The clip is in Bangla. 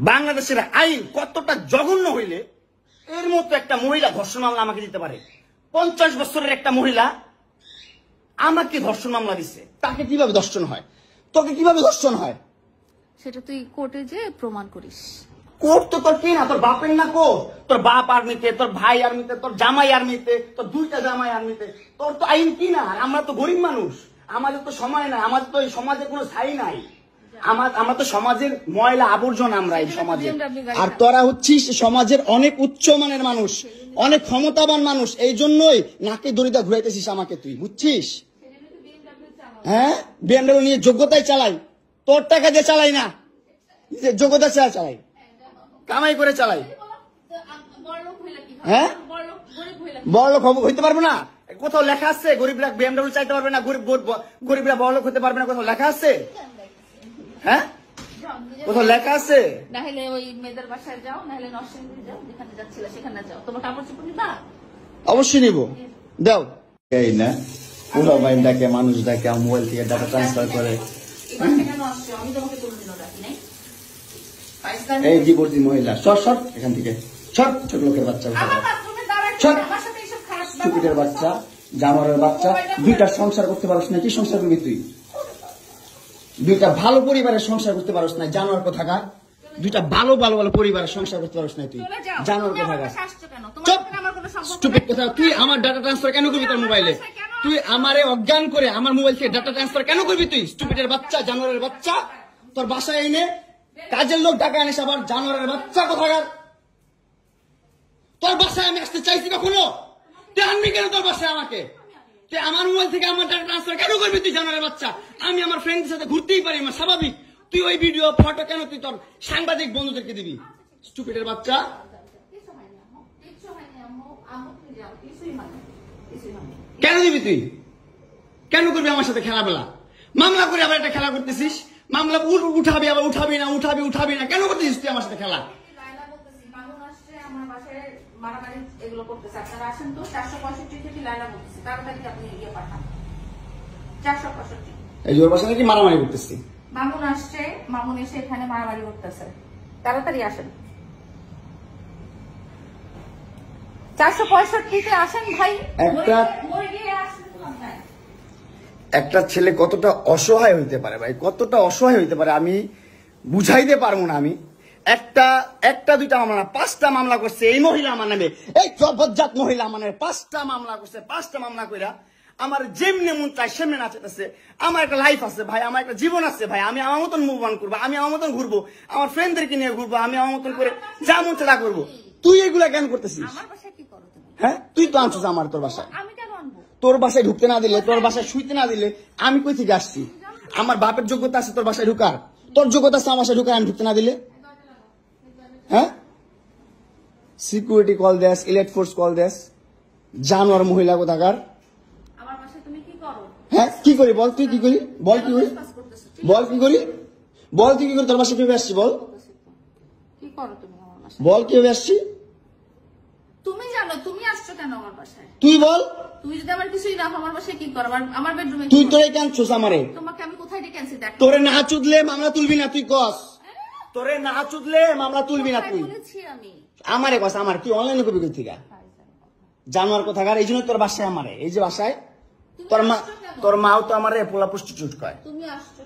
বাংলাদেশের আইন কতটা জঘন্য হইলে এর মতো একটা মহিলা ধর্ষণ মামলা আমাকে দিতে পারে? 50 বছরের একটা মহিলা আমাকে ধর্ষণ মামলা দিচ্ছে, তাকে কিভাবে ধর্ষণ হয়? তোকে কিভাবে ধর্ষণ হয় সেটা তুই কোর্টে যে প্রমাণ করিস। কোর্ট তো তোর কি না, তোর বাপের না কোর্ট? তোর বাপ আর্মিতে, তোর ভাই আর্মিতে, তোর জামাই আর্মিতে, তোর দুইটা জামাই আর্মিতে, তোর তো আইন কি না? আমরা তো গরিব মানুষ, আমাদের তো সময় নাই, আমাদের তো এই সমাজে কোনো ছাই নাই, আমরা তো সমাজের ময়লা আবর্জনা আমরা এই সমাজে। আর তোরা হচ্ছিস সমাজের অনেক উচ্চমানের মানুষ, অনেক ক্ষমতাবান মানুষ, এই জন্যই নাকে দড়িটা ঘুরাইতেছিস আমাকে, তুই বুঝছিস? হ্যাঁ, বিএমডব্লিউ নিয়ে যোগ্যতায় চালাই, তোর টাকা দিয়ে চালাই না, যোগ্যতা চালাই, কামাই করে চালাই। হ্যাঁ, বড়লোক হইতে পারবো না? কোথাও লেখা আছে গরিবরা বিএমডব্লিউ চাইতে পারবে না, গরিবরা বড়লোক হতে পারবে না? কোথাও লেখা আছে? হ্যাঁ, কোথাও লেখা আছে? নাহলে ওই মেয়েদের বাসায় যাও, নাহলে নরসিংদী যাও, যেখানে যাচ্ছিলে সেখানে যাও। তোমার কাপড় চোপড় নিবা? অবশ্যই নিবো, দাও। এই না পুরো ভাই ডাকে, মানুষ ডাকে, মোবাইল থেকে ডাটা ট্রান্সফার করে। এই জীবর্তী মহিলা, সর এখান থেকে, সর, ছোট লোকের বাচ্চা, স্টুপিডের বাচ্চা, জানোয়ারের বাচ্চা। দুইটা সংসার করতে পারছ না, কি সংসার করবি তুই? দুইটা ভালো পরিবারের সংসার করতে পারছ না, জানোয়ার কোথাকার। দুইটা ভালো পরিবারের সংসার করতে পারছ না তুই, জানোয়ার কোথাকার। স্টুপিড কথা, তুই আমার ডাটা ট্রান্সফার কেন করবি তোর মোবাইলে? তুই আমারে অজ্ঞান করে আমার মোবাইল থেকে ডাটা ট্রান্সফার কেন করবি তুই? স্টুপিডের বাচ্চা, জানোয়ারের বাচ্চা। তোর বাসায় এনে কাজের লোক টাকা আনিস, আবার জানোয়ারের বাচ্চা কোথাকার। তোর বাসায় আমি আসতে চাইছি কখনো? তুই আনবি কেন তোর বাসায় আমাকে? তুই আমার মোবাইল থেকে আমার ডাটা ট্রান্সফার কেন করবি তুই, জানোয়ারের বাচ্চা? আমি আমার ফ্রেন্ডের সাথে ঘুরতেই পারি, আমার স্বাভাবিক। তুই ওই ভিডিও ফটো কেন তুই তোর সাংবাদিক বন্ধুদেরকে দিবি? স্টুপিডের বাচ্চা। কেন দিবি তুই? কেন করবি আমার সাথে খেলাবেলা? মামলা করে আবার একটা খেলা করতেছিস, মামলা উঠাবি, আবার উঠাবি না, কেন করতেছিস তুই আমার সাথে খেলা? এই জোর বাসা নাকি মারামারি করতেছি? মামুন আসছে, মামুন এসে এখানে মারামারি করতেছে, তাড়াতাড়ি আসেন। 465-তে আসেন ভাই। একটা ছেলে কতটা অসহায় হইতে পারে ভাই, কতটা অসহায় হইতে পারে আমি বুঝাইতে পারবো না। আমি একটা দুইটা মামলা না, 5টা মামলা করছে এই মহিলা আমার নামে, এই জবরজাত মহিলা আমার নামে 5টা মামলা করছে। 5টা মামলা কইরা আমার যেমনি মন চাই সেমনি নাচতেছে। আমার একটা লাইফ আছে ভাই, আমার একটা জীবন আছে ভাই, আমি আমার মতন মুভ অন করবো, আমি আমার মতন ঘুরবো, আমার ফ্রেন্ডদেরকে নিয়ে ঘুরবো, আমি আমার মতন করে যা মন চাই তা করবো। তুই এগুলা কেন করতেছিস? হ্যাঁ, তুই তো আনছিস আমার তোর বাসায়। তোর বাসায় ঢুকতে না দিলে, তোর বাসায় শুইতে না দিলে আমি কই থেকে আসছি? আমার বাপের যোগ্যতা আছে তোর বাসায় ঢুকার? তোর যোগ্যতা আছে আমার বাসায় ঢুকার, আমি ঢুকতে না দিলে? হ্যাঁ, সিকিউরিটি কল দেস, ইলেক্ট ফোর্স কল দেস, জানোয়ার মহিলা কোথাকার। হ্যাঁ, কি করি বল? তুই কি করি বল? কি করি বল? কি করি বল? তুই কি করি? তোর বাসায় কিভাবে আসছি বল? বল কিভাবে আসছি? তুমি জানো তুমি আসছো কেন আমার বাসায়? তুই বল। তুই যদি আমার কিছুই না, আমার বাসায় কি কর? আমার বেডরুমে তুই তোরে ক্যান্সোস আমারে? তোমাকে আমি কোথায় ডেকে আনছি? দেখ, তোরে না চুদলে মামলা তুলবি না তুই কস? তোরে না চুদলে মামলা তুলবি না তুই? আমি আমারে কস, আমার কি অনলাইনে কবি কই থেকে? জানোয়ার কোথাকার। এই জন্য তোর বাসায় আমারে, এই যে বাসায় তোর মাও তো আমারে পোলা প্রস্টিটিউট কয়। তুমি আসছো